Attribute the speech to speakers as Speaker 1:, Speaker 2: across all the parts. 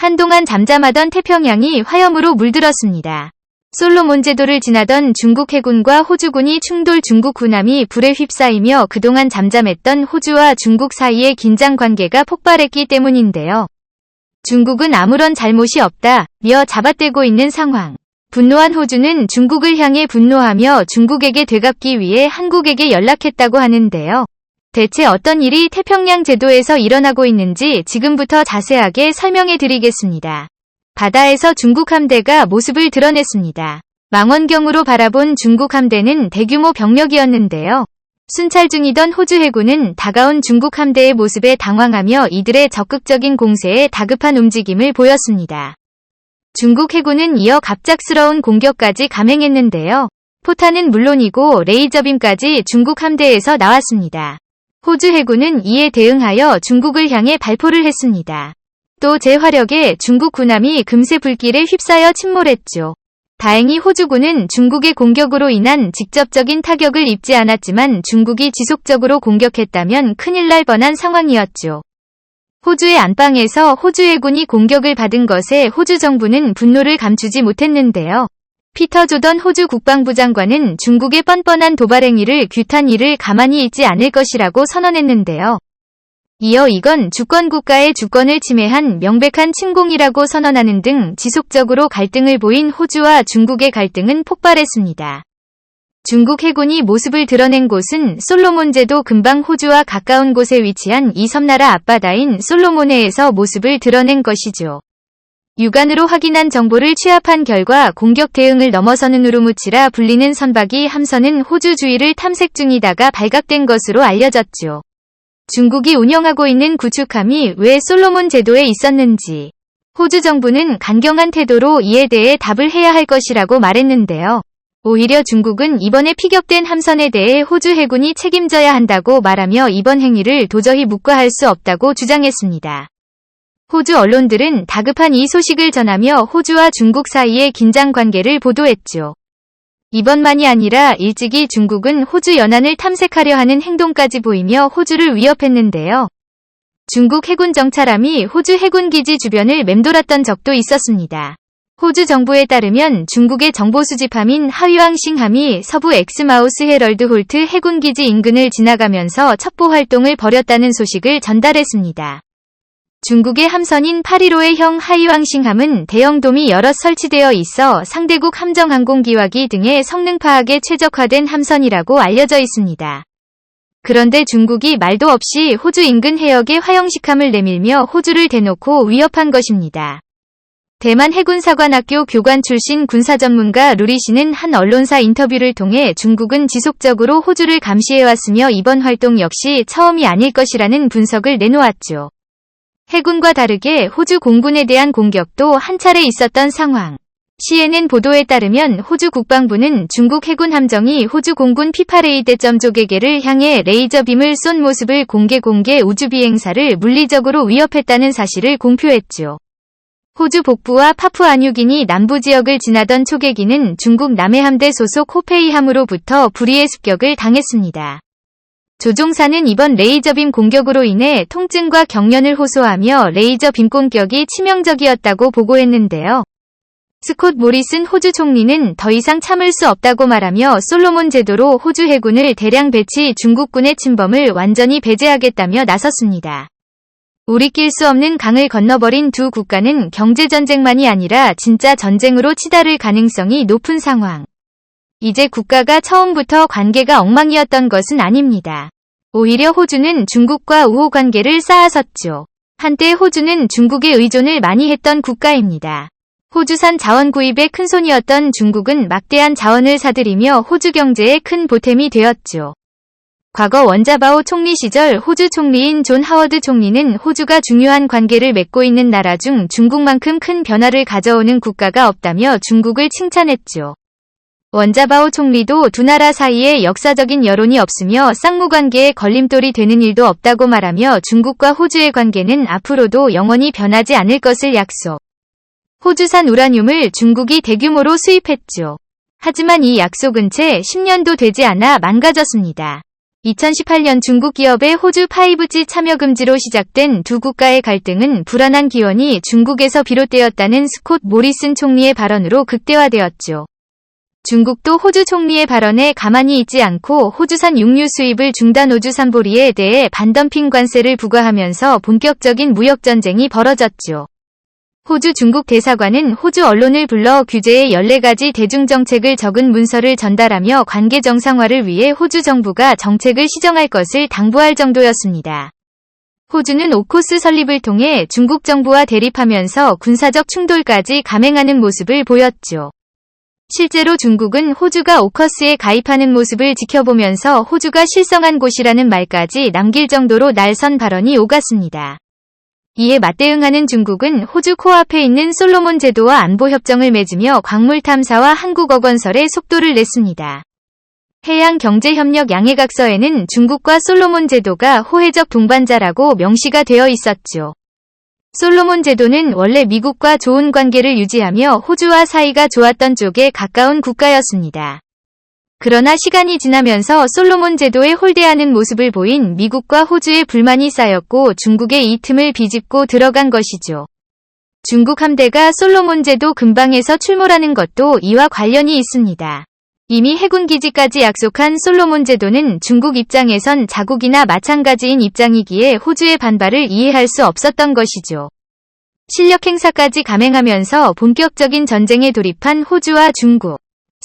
Speaker 1: 한동안 잠잠하던 태평양이 화염으로 물들었습니다. 솔로몬 제도를 지나던 중국 해군과 호주군이 충돌 중국 군함이 불에 휩싸이며 그동안 잠잠했던 호주와 중국 사이의 긴장 관계가 폭발했기 때문인데요. 중국은 아무런 잘못이 없다며 잡아떼고 있는 상황. 분노한 호주는 중국을 향해 분노하며 중국에게 되갚기 위해 한국에게 연락했다고 하는데요. 대체 어떤 일이 태평양 제도에서 일어나고 있는지 지금부터 자세하게 설명해 드리겠습니다. 바다에서 중국 함대가 모습을 드러냈습니다. 망원경으로 바라본 중국 함대는 대규모 병력이었는데요. 순찰 중이던 호주 해군은 다가온 중국 함대의 모습에 당황하며 이들의 적극적인 공세에 다급한 움직임을 보였습니다. 중국 해군은 이어 갑작스러운 공격까지 감행했는데요. 포탄은 물론이고 레이저빔까지 중국 함대에서 나왔습니다. 호주 해군은 이에 대응하여 중국을 향해 발포를 했습니다. 또 제화력에 중국 군함이 금세 불길에 휩싸여 침몰했죠. 다행히 호주군은 중국의 공격으로 인한 직접적인 타격을 입지 않았지만 중국이 지속적으로 공격했다면 큰일 날 뻔한 상황이었죠. 호주의 안방에서 호주 해군이 공격을 받은 것에 호주 정부는 분노를 감추지 못했는데요. 피터 조던 호주 국방부 장관은 중국의 뻔뻔한 도발 행위를 규탄 이를 가만히 있지 않을 것이라고 선언했는데요. 이어 이건 주권국가의 주권을 침해한 명백한 침공이라고 선언하는 등 지속적으로 갈등을 보인 호주와 중국의 갈등은 폭발했습니다. 중국 해군이 모습을 드러낸 곳은 솔로몬 제도 근방 호주와 가까운 곳에 위치한 이 섬나라 앞바다인 솔로몬해에서 모습을 드러낸 것이죠. 육안으로 확인한 정보를 취합한 결과 공격 대응을 넘어서는 우르무치라 불리는 선박이 함선은 호주 주위를 탐색 중이다가 발각된 것으로 알려졌죠. 중국이 운영하고 있는 구축함이 왜 솔로몬 제도에 있었는지 호주 정부는 강경한 태도로 이에 대해 답을 해야 할 것이라고 말했는데요. 오히려 중국은 이번에 피격된 함선에 대해 호주 해군이 책임져야 한다고 말하며 이번 행위를 도저히 묵과할 수 없다고 주장했습니다. 호주 언론들은 다급한 이 소식을 전하며 호주와 중국 사이의 긴장 관계를 보도했죠. 이번만이 아니라 일찍이 중국은 호주 연안을 탐색하려 하는 행동까지 보이며 호주를 위협했는데요. 중국 해군 정찰함이 호주 해군기지 주변을 맴돌았던 적도 있었습니다. 호주 정부에 따르면 중국의 정보 수집함인 하위왕싱함이 서부 엑스마우스 헤럴드 홀트 해군기지 인근을 지나가면서 첩보 활동을 벌였다는 소식을 전달했습니다. 중국의 함선인 815의 하위왕싱함은 대형 돔이 여럿 설치되어 있어 상대국 함정항공기화기 등의 성능 파악에 최적화된 함선이라고 알려져 있습니다. 그런데 중국이 말도 없이 호주 인근 해역에 화형식함을 내밀며 호주를 대놓고 위협한 것입니다. 대만 해군사관학교 교관 출신 군사전문가 루리 씨는 한 언론사 인터뷰를 통해 중국은 지속적으로 호주를 감시해왔으며 이번 활동 역시 처음이 아닐 것이라는 분석을 내놓았죠. 해군과 다르게 호주 공군에 대한 공격도 한 차례 있었던 상황. CNN 보도에 따르면 호주 국방부는 중국 해군 함정이 호주 공군 피파레이드점 조개계를 향해 레이저빔을 쏜 모습을 공개 우주비행사를 물리적으로 위협했다는 사실을 공표했죠. 호주 북부와 파푸아뉴기니 남부 지역을 지나던 초계기는 중국 남해함대 소속 호페이함으로부터 불의의 습격을 당했습니다. 조종사는 이번 레이저빔 공격으로 인해 통증과 경련을 호소하며 레이저빔 공격이 치명적이었다고 보고했는데요. 스콧 모리슨 호주 총리는 더 이상 참을 수 없다고 말하며 솔로몬 제도로 호주 해군을 대량 배치 중국군의 침범을 완전히 배제하겠다며 나섰습니다. 우리낄 수 없는 강을 건너버린 두 국가는 경제전쟁만이 아니라 진짜 전쟁으로 치달을 가능성이 높은 상황. 이제 국가가 처음부터 관계가 엉망이었던 것은 아닙니다. 오히려 호주는 중국과 우호 관계를 쌓아섰죠. 한때 호주는 중국에 의존을 많이 했던 국가입니다. 호주산 자원 구입에 큰손이었던 중국은 막대한 자원을 사들이며 호주 경제에 큰 보탬이 되었죠. 과거 원자바오 총리 시절 호주 총리인 존 하워드 총리는 호주가 중요한 관계를 맺고 있는 나라 중 중국만큼 큰 변화를 가져오는 국가가 없다며 중국을 칭찬했죠. 원자바오 총리도 두 나라 사이에 역사적인 여론이 없으며 쌍무관계에 걸림돌이 되는 일도 없다고 말하며 중국과 호주의 관계는 앞으로도 영원히 변하지 않을 것을 약속. 호주산 우라늄을 중국이 대규모로 수입했죠. 하지만 이 약속은 채 10년도 되지 않아 망가졌습니다. 2018년 중국 기업의 호주 5G 참여 금지로 시작된 두 국가의 갈등은 불안한 기원이 중국에서 비롯되었다는 스콧 모리슨 총리의 발언으로 극대화되었죠. 중국도 호주 총리의 발언에 가만히 있지 않고 호주산 육류 수입을 중단 호주 산보리에 대해 반덤핑 관세를 부과하면서 본격적인 무역전쟁이 벌어졌죠. 호주 중국 대사관은 호주 언론을 불러 규제의 14가지 대중정책을 적은 문서를 전달하며 관계 정상화를 위해 호주 정부가 정책을 시정할 것을 당부할 정도였습니다. 호주는 오코스 설립을 통해 중국 정부와 대립하면서 군사적 충돌까지 감행하는 모습을 보였죠. 실제로 중국은 호주가 오커스에 가입하는 모습을 지켜보면서 호주가 실성한 곳이라는 말까지 남길 정도로 날선 발언이 오갔습니다. 이에 맞대응하는 중국은 호주 코앞에 있는 솔로몬 제도와 안보협정을 맺으며 광물 탐사와 한국 어건설에 속도를 냈습니다. 해양경제협력 양해각서에는 중국과 솔로몬 제도가 호혜적 동반자라고 명시가 되어 있었죠. 솔로몬 제도는 원래 미국과 좋은 관계를 유지하며 호주와 사이가 좋았던 쪽에 가까운 국가였습니다. 그러나 시간이 지나면서 솔로몬 제도에 홀대하는 모습을 보인 미국과 호주의 불만이 쌓였고 중국에 이 틈을 비집고 들어간 것이죠. 중국 함대가 솔로몬 제도 근방에서 출몰하는 것도 이와 관련이 있습니다. 이미 해군 기지까지 약속한 솔로몬 제도는 중국 입장에선 자국이나 마찬가지인 입장이기에 호주의 반발을 이해할 수 없었던 것이죠. 실력 행사까지 감행하면서 본격적인 전쟁에 돌입한 호주와 중국.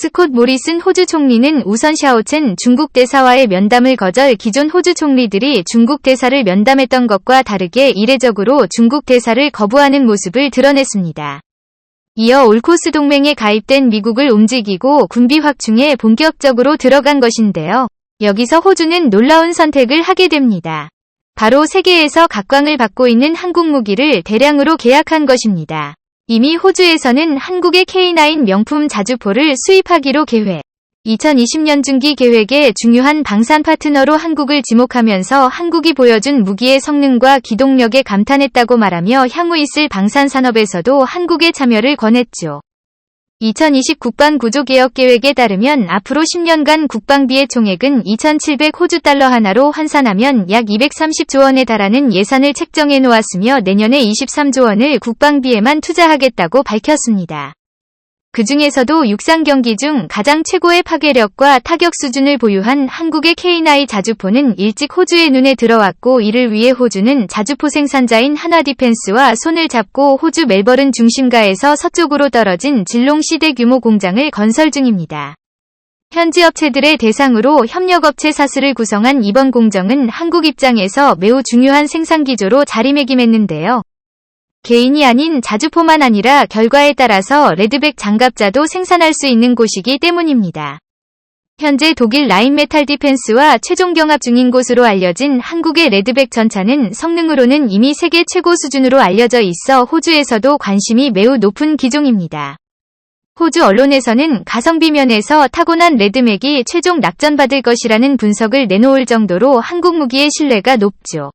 Speaker 1: 스콧 모리슨 호주 총리는 우선 샤오첸 중국 대사와의 면담을 거절 기존 호주 총리들이 중국 대사를 면담했던 것과 다르게 이례적으로 중국 대사를 거부하는 모습을 드러냈습니다. 이어 올코스 동맹에 가입된 미국을 움직이고 군비 확충에 본격적으로 들어간 것인데요. 여기서 호주는 놀라운 선택을 하게 됩니다. 바로 세계에서 각광을 받고 있는 한국 무기를 대량으로 계약한 것입니다. 이미 호주에서는 한국의 K9 명품 자주포를 수입하기로 계획. 2020년 중기 계획의 중요한 방산 파트너로 한국을 지목하면서 한국이 보여준 무기의 성능과 기동력에 감탄했다고 말하며 향후 있을 방산 산업에서도 한국의 참여를 권했죠. 2020 국방 구조 개혁 계획에 따르면 앞으로 10년간 국방비의 총액은 2,700 호주 달러 하나로 환산하면 약 230조 원에 달하는 예산을 책정해 놓았으며 내년에 23조 원을 국방비에만 투자하겠다고 밝혔습니다. 그 중에서도 육상 경기 중 가장 최고의 파괴력과 타격 수준을 보유한 한국의 K9 자주포는 일찍 호주의 눈에 들어왔고 이를 위해 호주는 자주포 생산자인 한화디펜스와 손을 잡고 호주 멜버른 중심가에서 서쪽으로 떨어진 질롱시 대규모 공장을 건설 중입니다. 현지 업체들의 대상으로 협력업체 사슬을 구성한 이번 공정은 한국 입장에서 매우 중요한 생산기조로 자리매김했는데요. 개인이 아닌 자주포만 아니라 결과에 따라서 레드백 장갑자도 생산할 수 있는 곳이기 때문입니다. 현재 독일 라인메탈 디펜스와 최종 경합 중인 곳으로 알려진 한국의 레드백 전차는 성능으로는 이미 세계 최고 수준으로 알려져 있어 호주에서도 관심이 매우 높은 기종입니다. 호주 언론에서는 가성비 면에서 타고난 레드맥이 최종 낙전받을 것이라는 분석을 내놓을 정도로 한국 무기의 신뢰가 높죠.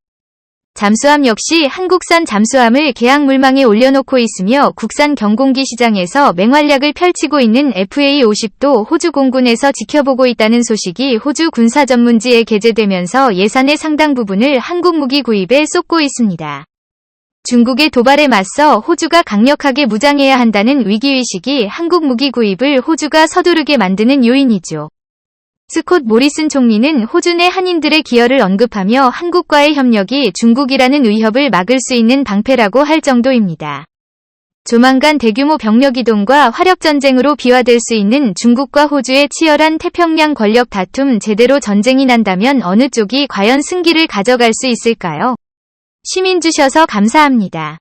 Speaker 1: 잠수함 역시 한국산 잠수함을 계약 물망에 올려놓고 있으며 국산 경공기 시장에서 맹활약을 펼치고 있는 FA-50도 호주 공군에서 지켜보고 있다는 소식이 호주 군사 전문지에 게재되면서 예산의 상당 부분을 한국 무기 구입에 쏟고 있습니다. 중국의 도발에 맞서 호주가 강력하게 무장해야 한다는 위기의식이 한국 무기 구입을 호주가 서두르게 만드는 요인이죠. 스콧 모리슨 총리는 호주 내 한인들의 기여를 언급하며 한국과의 협력이 중국이라는 위협을 막을 수 있는 방패라고 할 정도입니다. 조만간 대규모 병력 이동과 화력전쟁으로 비화될 수 있는 중국과 호주의 치열한 태평양 권력 다툼 제대로 전쟁이 난다면 어느 쪽이 과연 승기를 가져갈 수 있을까요? 시민 주셔서 감사합니다.